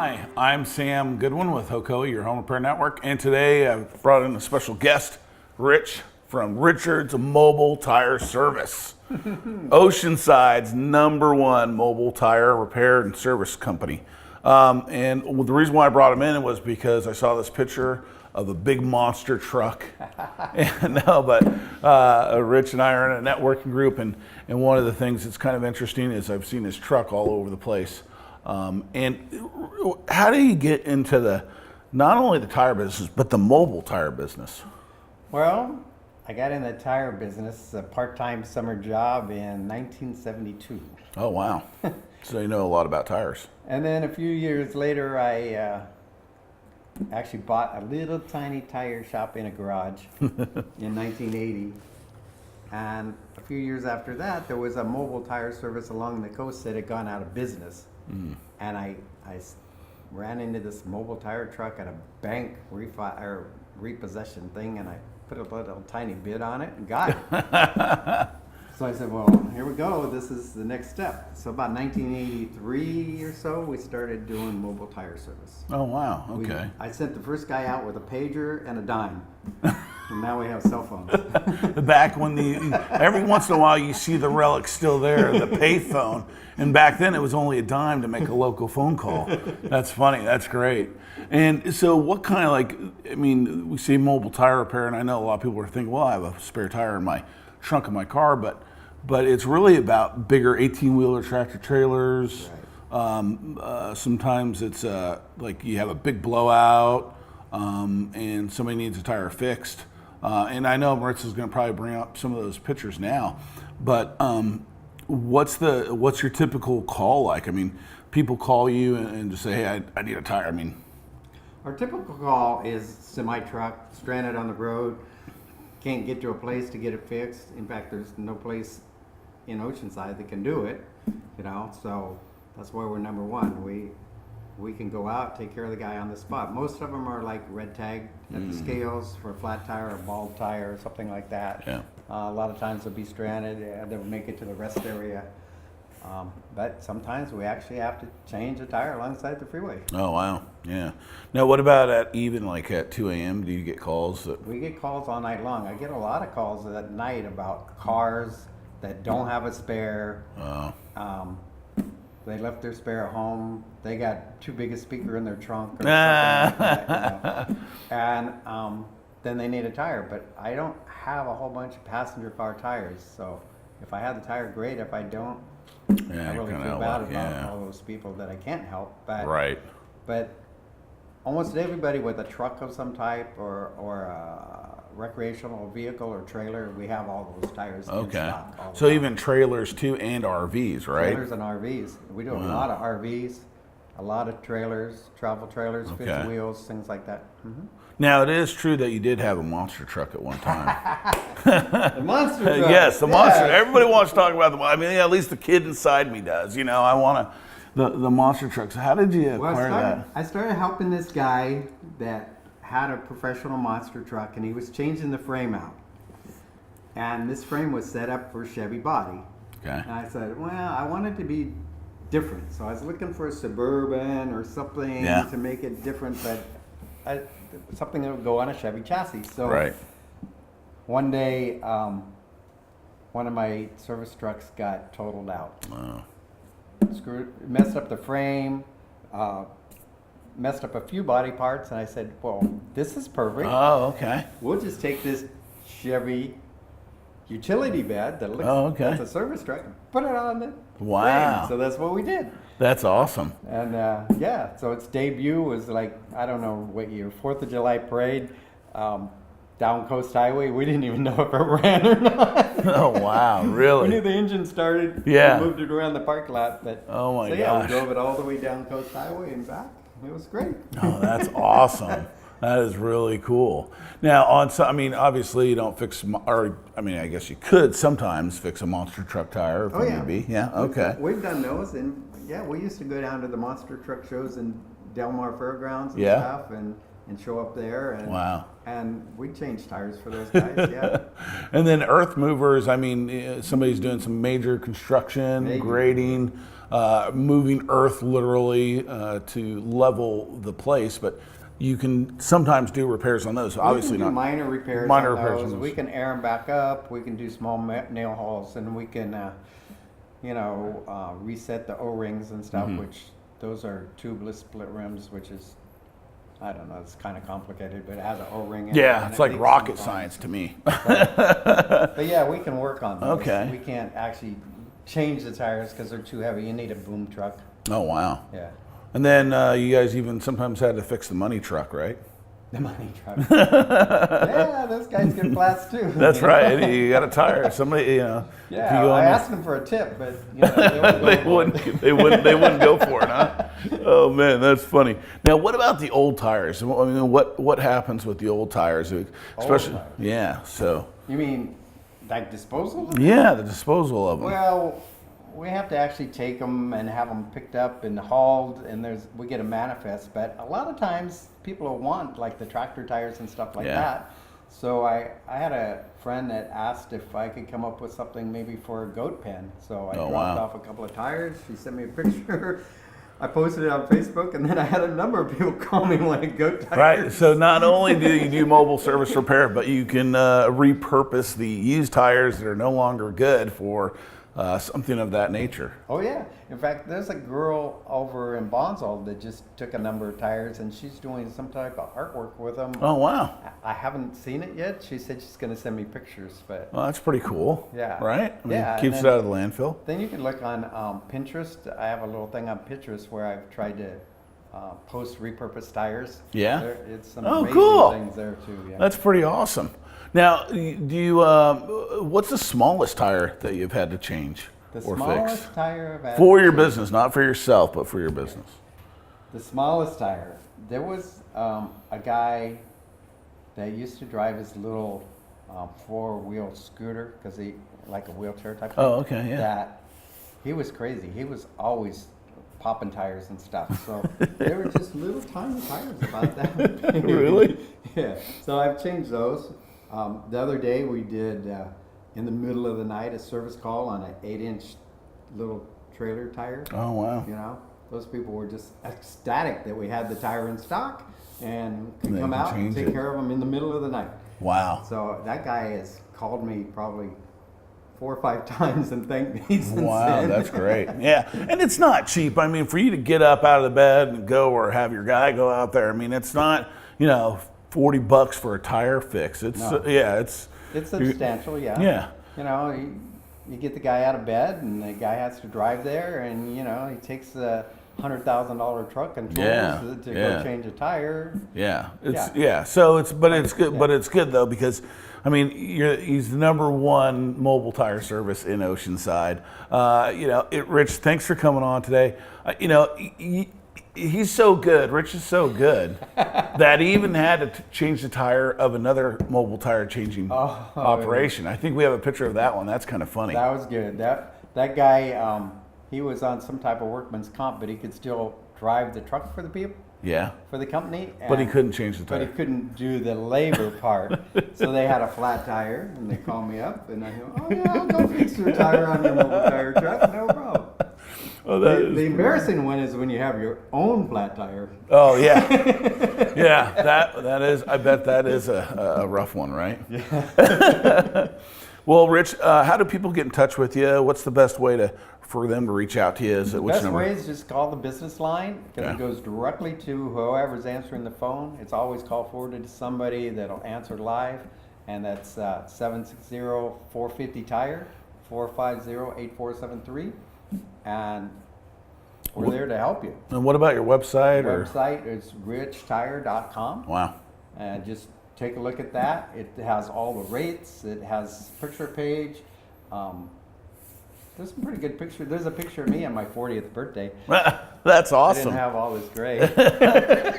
Hi, I'm Sam Goodwin with Hocoa, your home repair network, and today I've brought in a special guest, Rich from Richard's Mobile Tire Service, Oceanside's #1 mobile tire repair and service company. And the reason why I brought him in was because I saw this picture of a big monster truck. Rich and I are in a networking group, and one of the things that's kind of interesting is I've seen this truck all over the place. And how do you get into not only the tire business, but the mobile tire business? Well, I got in the tire business, a part-time summer job in 1972. Oh, wow. So you know a lot about tires. And then a few years later, I actually bought a little tiny tire shop in a garage in 1980. And a few years after that, there was a mobile tire service along the coast that had gone out of business. And I ran into this mobile tire truck at a bank repossession thing, and I put a little tiny bid on it and got it. So I said, well, here we go. This is the next step. So about 1983 or so, we started doing mobile tire service. Oh, wow. Okay. I sent the first guy out with a pager and a dime. And now we have cell phones. Back when every once in a while you see the relic still there, the payphone. And back then it was only a dime to make a local phone call. That's funny. That's great. And so what kind of we say mobile tire repair, and I know a lot of people are thinking, well, I have a spare tire in my trunk of my car, but it's really about bigger 18-wheeler tractor trailers. Right. Sometimes it's like you have a big blowout and somebody needs a tire fixed. And I know Maritza's going to probably bring up some of those pictures now, but what's your typical call like? I mean, people call you and just say, hey, I need a tire. I mean, our typical call is semi-truck, stranded on the road, can't get to a place to get it fixed. In fact, there's no place in Oceanside that can do it, so that's why we're #1. We can go out, take care of the guy on the spot. Most of them are like red tag at the scales for a flat tire or bald tire or something like that. Yeah. A lot of times they'll be stranded, they'll make it to the rest area. But sometimes we actually have to change a tire alongside the freeway. Oh, wow. Yeah. Now, what about at 2 a.m.? Do you get calls? We get calls all night long. I get a lot of calls at night about cars that don't have a spare. They left their spare at home. They got too big a speaker in their trunk or something like that, And then they need a tire. But I don't have a whole bunch of passenger car tires. So if I have the tire, great. If I don't, I really feel bad about all those people that I can't help. But, right. But almost everybody with a truck of some type or a recreational vehicle or trailer, we have all those tires in stock. So even trailers too, and RVs, right? Trailers and RVs. We do a lot of RVs, a lot of trailers, travel trailers, fifth wheels, things like that. Mm-hmm. Now, it is true that you did have a monster truck at one time. The monster truck. Yes, the monster. Everybody wants to talk about at least the kid inside me does. I want the monster trucks. How did you acquire that? I started helping this guy that had a professional monster truck, and he was changing the frame out. And this frame was set up for Chevy body. Okay. And I said, well, I wanted to be different. So I was looking for a Suburban or something to make it different, but something that would go on a Chevy chassis. So one day, one of my service trucks got totaled out. Oh. Messed up the frame, messed up a few body parts, and I said, well, this is perfect. Oh, okay. We'll just take this Chevy utility bed that looks like a service truck and put it on the frame. So that's what we did. That's awesome. And so its debut was I don't know what year, 4th of July parade, down Coast Highway. We didn't even know if it ran or not. Oh, wow, really? We knew the engine started. Yeah. We moved it around the parking lot. But, oh, my gosh. Yeah, we drove it all the way down Coast Highway and back. It was great. Oh, that's awesome. That is really cool. Now, obviously you don't fix, I guess you could sometimes fix a monster truck tire if need be. Yeah, okay. We've done those, and we used to go down to the monster truck shows in Del Mar Fairgrounds and stuff, and show up there. And, wow. And we change tires for those guys, And then earth movers, somebody's doing some major construction, grading. moving earth literally to level the place, but you can sometimes do repairs on those. Obviously we can do not minor repairs. Minor on repairs those. on those. We can air them back up. We can do small nail holes, and we can, reset the O-rings and stuff. Which those are tubeless split rims, which is, I don't know, it's kind of complicated, but it has an O-ring in it. Yeah, and it's it like leaks rocket sometimes. science to me. But yeah, we can work on those. Okay. We can't actually change the tires because they're too heavy. You need a boom truck. Oh, wow. Yeah. And then you guys even sometimes had to fix the money truck, right? The money truck. Yeah, those guys get flats too. That's right. You got a tire. Somebody, if you Yeah, go on I there- asked them for a tip, but they wouldn't they wouldn't go for it, huh? Oh man, that's funny. Now, what about the old tires? I mean, what happens with the old tires? Especially, tires. yeah. So, You mean like disposal? yeah, the disposal of them. Well, we have to actually take them and have them picked up and hauled, and we get a manifest. But a lot of times people will want like the tractor tires and stuff like Yeah. that. So I had a friend that asked if I could come up with something maybe for a goat pen. So I Oh, dropped wow. off a couple of tires. She sent me a picture. I posted it on Facebook, and then I had a number of people call me like goat tires. Right. So not only do you do mobile service repair, but you can repurpose the used tires that are no longer good for something of that nature. Oh yeah. In fact, there's a girl over in Bonsall that just took a number of tires, and she's doing some type of artwork with them. Oh wow. I haven't seen it yet. She said she's going to send me pictures, but Well, that's pretty cool. Yeah. Right. I mean, Yeah, and keeps it then- out of the landfill. then you can look on Pinterest. I have a little thing on Pinterest where I've tried to post repurposed tires. Yeah? It's some Oh, amazing cool. things there too. Yeah. That's pretty awesome. Now, do you? What's the smallest tire that you've had to change The or smallest fix tire I've had for your to- business, not for yourself, but for your business? The smallest tire. There was a guy that used to drive his little 4-wheel scooter because he like a wheelchair type. Oh, thing, okay, yeah. That he was crazy. He was always popping tires and stuff. So they were just little tiny tires about that. big. Really? Yeah. So I've changed those. The other day we did in the middle of the night a service call on an 8-inch little trailer tire. Oh wow. You know, those people were just ecstatic that we had the tire in stock and could They come can out and change take it. care of them in the middle of the night. Wow. So that guy has called me probably 4 or 5 times and thanked me since Wow, then. that's great. Yeah, and it's not cheap. I mean, for you to get up out of the bed and go, or have your guy go out there, I mean, it's not, $40 for a tire fix. It's No. it's It's substantial, yeah. yeah. You know, you get the guy out of bed, and the guy has to drive there, and he takes the $100,000 truck and tools Yeah, to yeah. go change a tire. Yeah, it's Yeah. So it's good, but it's good though because, I mean, he's the #1 mobile tire service in Oceanside. Rich, thanks for coming on today. He's so good. Rich is so good that he even had to change the tire of another mobile tire changing operation. I think we have a picture of that one. That's kind of funny. That was good. That guy, he was on some type of workman's comp, but he could still drive the truck for the people, Yeah, for the company. but he and- couldn't change the But he tire. couldn't do the labor part. So they had a flat tire, and they called me up, and I go, "Oh yeah, I'll go fix your tire on your mobile tire truck, no problem." Oh, that is The embarrassing one is when you have your own flat tire. Oh yeah, yeah. That is. I bet that is a rough one, right? Yeah. Well, Rich, how do people get in touch with you? What's the best way for them to reach out to you? Is it which Best number? way is just call the business line because Yeah. it goes directly to whoever's answering the phone. It's always call forwarded to somebody that'll answer live, and that's 760-450-TIRE, 450-8473, and we're there to help you. And what about your website? Website is richtire.com. Wow. And just take a look at that. It has all the rates. It has picture page. There's some pretty good picture. There's a picture of me on my 40th birthday. That's I awesome. didn't have all this gray.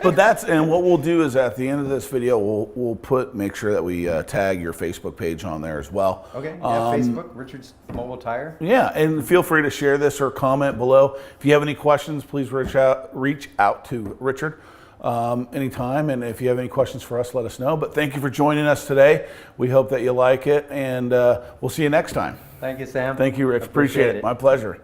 But and what we'll do is at the end of this video, we'll make sure that we tag your Facebook page on there as well. Okay. Yeah, Facebook, Richard's Mobile Tire. Yeah, and feel free to share this or comment below. If you have any questions, please reach out to Richard anytime. And if you have any questions for us, let us know. But thank you for joining us today. We hope that you like it, and we'll see you next time. Thank you, Sam. Thank you, Rich. Appreciate it. My pleasure.